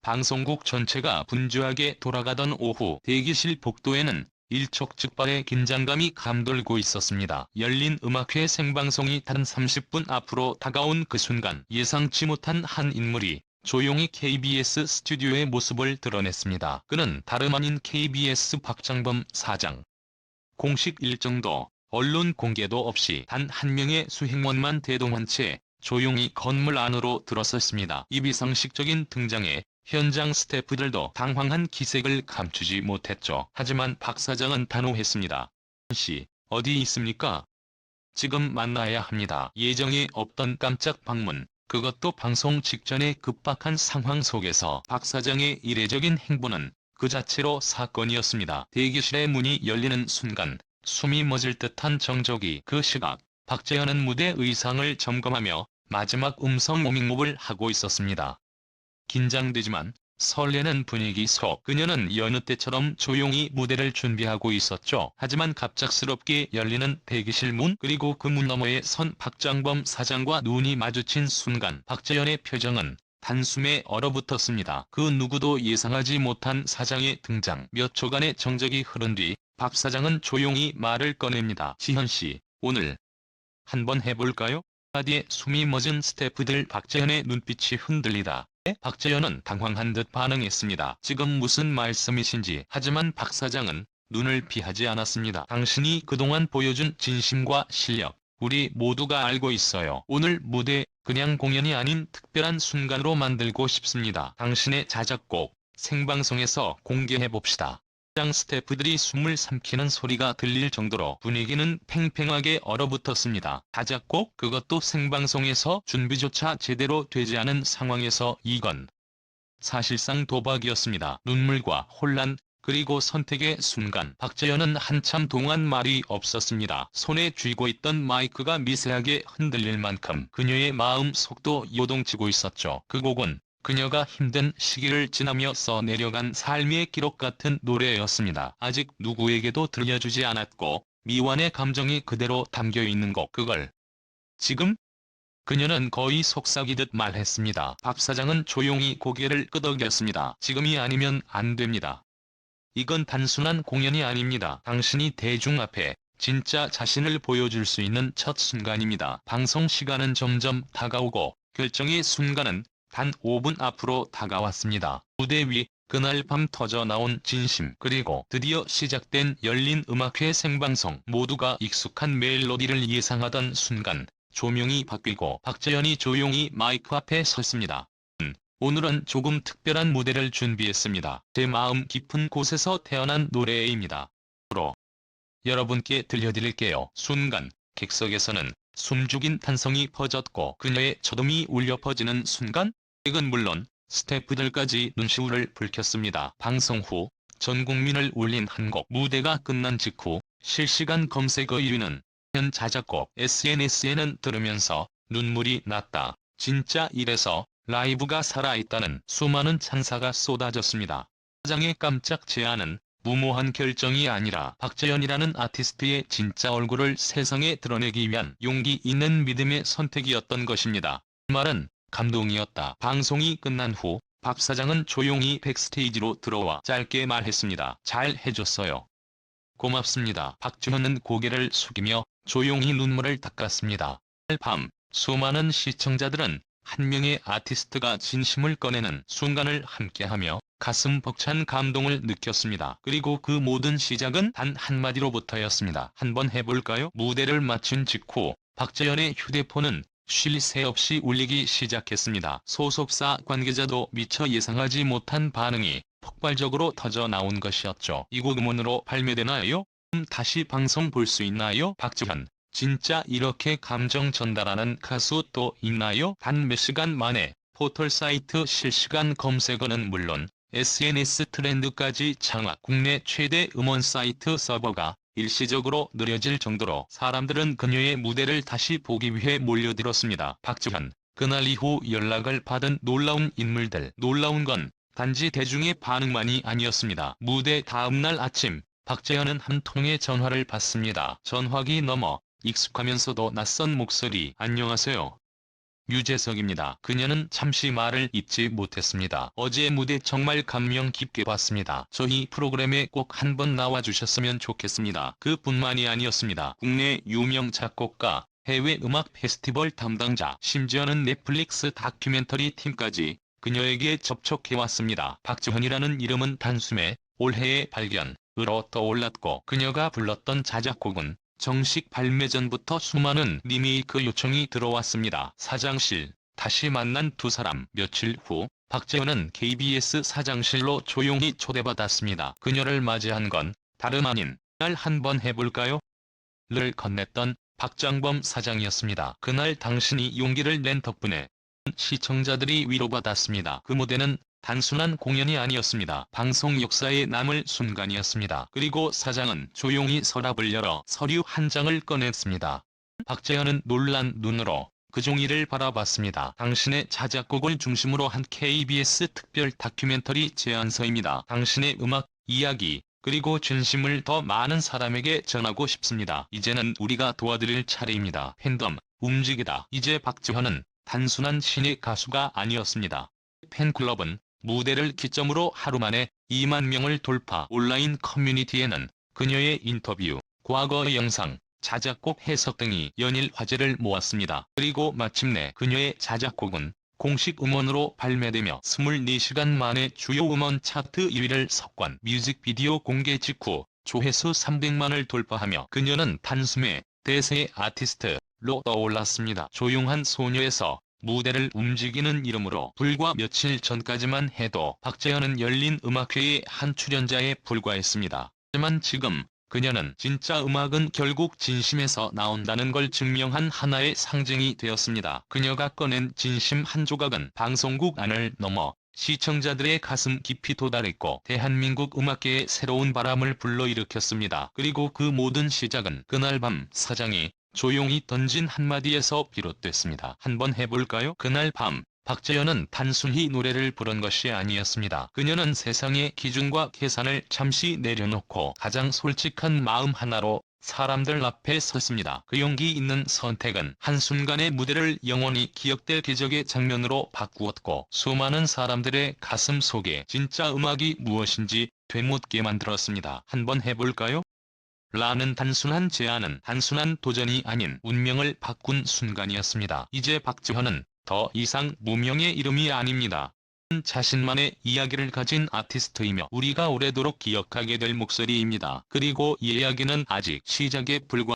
방송국 전체가 분주하게 돌아가던 오후 대기실 복도에는 일촉즉발의 긴장감이 감돌고 있었습니다. 열린 음악회 생방송이 단 30분 앞으로 다가온 그 순간 예상치 못한 한 인물이 조용히 KBS 스튜디오의 모습을 드러냈습니다. 그는 다름 아닌 KBS 박장범 사장. 공식 일정도 언론 공개도 없이 단 한 명의 수행원만 대동한 채 조용히 건물 안으로 들어섰습니다. 이 비상식적인 등장에 현장 스태프들도 당황한 기색을 감추지 못했죠. 하지만 박 사장은 단호했습니다. 씨, 어디 있습니까? 지금 만나야 합니다. 예정에 없던 깜짝 방문, 그것도 방송 직전의 급박한 상황 속에서 박 사장의 이례적인 행보는 그 자체로 사건이었습니다. 대기실의 문이 열리는 순간 숨이 멎을 듯한 정적이 그 시각 박재현은 무대 의상을 점검하며 마지막 음성 오밍목을 하고 있었습니다. 긴장되지만 설레는 분위기 속 그녀는 여느 때처럼 조용히 무대를 준비하고 있었죠. 하지만 갑작스럽게 열리는 대기실 문 그리고 그 문 너머에 선 박장범 사장과 눈이 마주친 순간 박재현의 표정은 단숨에 얼어붙었습니다. 그 누구도 예상하지 못한 사장의 등장. 몇 초간의 정적이 흐른 뒤 박 사장은 조용히 말을 꺼냅니다. 지현씨, 오늘 한번 해볼까요? 한마디에 숨이 멎은 스태프들 박재현의 눈빛이 흔들리다. 박재현은 당황한 듯 반응했습니다. 지금 무슨 말씀이신지. 하지만 박 사장은 눈을 피하지 않았습니다. 당신이 그동안 보여준 진심과 실력, 우리 모두가 알고 있어요. 오늘 무대, 그냥 공연이 아닌 특별한 순간으로 만들고 싶습니다. 당신의 자작곡, 생방송에서 공개해봅시다. 현장 스태프들이 숨을 삼키는 소리가 들릴 정도로 분위기는 팽팽하게 얼어붙었습니다. 자작곡, 그것도 생방송에서 준비조차 제대로 되지 않은 상황에서 이건 사실상 도박이었습니다. 눈물과 혼란, 그리고 선택의 순간 박재현은 한참 동안 말이 없었습니다. 손에 쥐고 있던 마이크가 미세하게 흔들릴 만큼 그녀의 마음 속도 요동치고 있었죠. 그 곡은 그녀가 힘든 시기를 지나며 써내려간 삶의 기록 같은 노래였습니다. 아직 누구에게도 들려주지 않았고 미완의 감정이 그대로 담겨있는 곡, 그걸 지금? 그녀는 거의 속삭이듯 말했습니다. 박 사장은 조용히 고개를 끄덕였습니다. 지금이 아니면 안 됩니다. 이건 단순한 공연이 아닙니다. 당신이 대중 앞에 진짜 자신을 보여줄 수 있는 첫 순간입니다. 방송 시간은 점점 다가오고 결정의 순간은 단 5분 앞으로 다가왔습니다. 무대 위 그날 밤 터져 나온 진심 그리고 드디어 시작된 열린 음악회 생방송 모두가 익숙한 멜로디를 예상하던 순간 조명이 바뀌고 박재현이 조용히 마이크 앞에 섰습니다. 오늘은 조금 특별한 무대를 준비했습니다. 제 마음 깊은 곳에서 태어난 노래입니다. 앞으로 여러분께 들려드릴게요. 순간 객석에서는 숨죽인 탄성이 퍼졌고 그녀의 저음이 울려 퍼지는 순간 객은 물론 스태프들까지 눈시울을 붉혔습니다. 방송 후 전 국민을 울린 한 곡. 무대가 끝난 직후 실시간 검색어 1위는 현 자작곡. SNS에는 들으면서 눈물이 났다. 진짜 이래서 라이브가 살아있다는 수많은 찬사가 쏟아졌습니다. 사장의 깜짝 제안은 무모한 결정이 아니라 박재현이라는 아티스트의 진짜 얼굴을 세상에 드러내기 위한 용기 있는 믿음의 선택이었던 것입니다. 그 말은 감동이었다. 방송이 끝난 후 박 사장은 조용히 백스테이지로 들어와 짧게 말했습니다. 잘 해줬어요. 고맙습니다. 박재현은 고개를 숙이며 조용히 눈물을 닦았습니다. 밤 수많은 시청자들은 한 명의 아티스트가 진심을 꺼내는 순간을 함께하며 가슴 벅찬 감동을 느꼈습니다. 그리고 그 모든 시작은 단 한마디로부터였습니다. 한번 해볼까요? 무대를 마친 직후 박재현의 휴대폰은 쉴 새 없이 울리기 시작했습니다. 소속사 관계자도 미처 예상하지 못한 반응이 폭발적으로 터져 나온 것이었죠. 이 곡 음원으로 발매되나요? 다시 방송 볼 수 있나요? 박재현, 진짜 이렇게 감정 전달하는 가수 또 있나요? 단 몇 시간 만에 포털 사이트 실시간 검색어는 물론 SNS 트렌드까지 장악. 국내 최대 음원 사이트 서버가 일시적으로 느려질 정도로 사람들은 그녀의 무대를 다시 보기 위해 몰려들었습니다. 박재현, 그날 이후 연락을 받은 놀라운 인물들. 놀라운 건 단지 대중의 반응만이 아니었습니다. 무대 다음날 아침 박재현은 한 통의 전화를 받습니다. 전화기 너머 익숙하면서도 낯선 목소리. 안녕하세요. 유재석입니다. 그녀는 잠시 말을 잇지 못했습니다. 어제 무대 정말 감명 깊게 봤습니다. 저희 프로그램에 꼭 한번 나와주셨으면 좋겠습니다. 그뿐만이 아니었습니다. 국내 유명 작곡가, 해외 음악 페스티벌 담당자, 심지어는 넷플릭스 다큐멘터리 팀까지 그녀에게 접촉해왔습니다. 박지현이라는 이름은 단숨에 올해의 발견으로 떠올랐고, 그녀가 불렀던 자작곡은 정식 발매 전부터 수많은 리메이크 요청이 들어왔습니다. 사장실, 다시 만난 두 사람. 며칠 후 박재현은 KBS 사장실로 조용히 초대받았습니다. 그녀를 맞이한 건 다름 아닌 날 한번 해볼까요? 를 건넸던 박장범 사장이었습니다. 그날 당신이 용기를 낸 덕분에 시청자들이 위로받았습니다. 그 무대는 단순한 공연이 아니었습니다. 방송 역사에 남을 순간이었습니다. 그리고 사장은 조용히 서랍을 열어 서류 한 장을 꺼냈습니다. 박재현은 놀란 눈으로 그 종이를 바라봤습니다. 당신의 자작곡을 중심으로 한 KBS 특별 다큐멘터리 제안서입니다. 당신의 음악, 이야기, 그리고 진심을 더 많은 사람에게 전하고 싶습니다. 이제는 우리가 도와드릴 차례입니다. 팬덤, 움직이다. 이제 박재현은 단순한 신의 가수가 아니었습니다. 팬클럽은 무대를 기점으로 하루 만에 2만 명을 돌파. 온라인 커뮤니티에는 그녀의 인터뷰, 과거의 영상, 자작곡 해석 등이 연일 화제를 모았습니다. 그리고 마침내 그녀의 자작곡은 공식 음원으로 발매되며 24시간 만에 주요 음원 차트 2위를 석권. 뮤직비디오 공개 직후 조회수 300만을 돌파하며 그녀는 단숨에 대세의 아티스트로 떠올랐습니다. 조용한 소녀에서 무대를 움직이는 이름으로 불과 며칠 전까지만 해도 박재현은 열린 음악회의 한 출연자에 불과했습니다. 하지만 지금 그녀는 진짜 음악은 결국 진심에서 나온다는 걸 증명한 하나의 상징이 되었습니다. 그녀가 꺼낸 진심 한 조각은 방송국 안을 넘어 시청자들의 가슴 깊이 도달했고 대한민국 음악계에 새로운 바람을 불러일으켰습니다. 그리고 그 모든 시작은 그날 밤 사장이 조용히 던진 한마디에서 비롯됐습니다. 한번 해볼까요? 그날 밤 박재현은 단순히 노래를 부른 것이 아니었습니다. 그녀는 세상의 기준과 계산을 잠시 내려놓고 가장 솔직한 마음 하나로 사람들 앞에 섰습니다. 그 용기 있는 선택은 한순간의 무대를 영원히 기억될 기적의 장면으로 바꾸었고 수많은 사람들의 가슴 속에 진짜 음악이 무엇인지 되묻게 만들었습니다. 한번 해볼까요? 라는 단순한 제안은 단순한 도전이 아닌 운명을 바꾼 순간이었습니다. 이제 박재현은 더 이상 무명의 이름이 아닙니다. 자신만의 이야기를 가진 아티스트이며 우리가 오래도록 기억하게 될 목소리입니다. 그리고 이 이야기는 아직 시작에 불과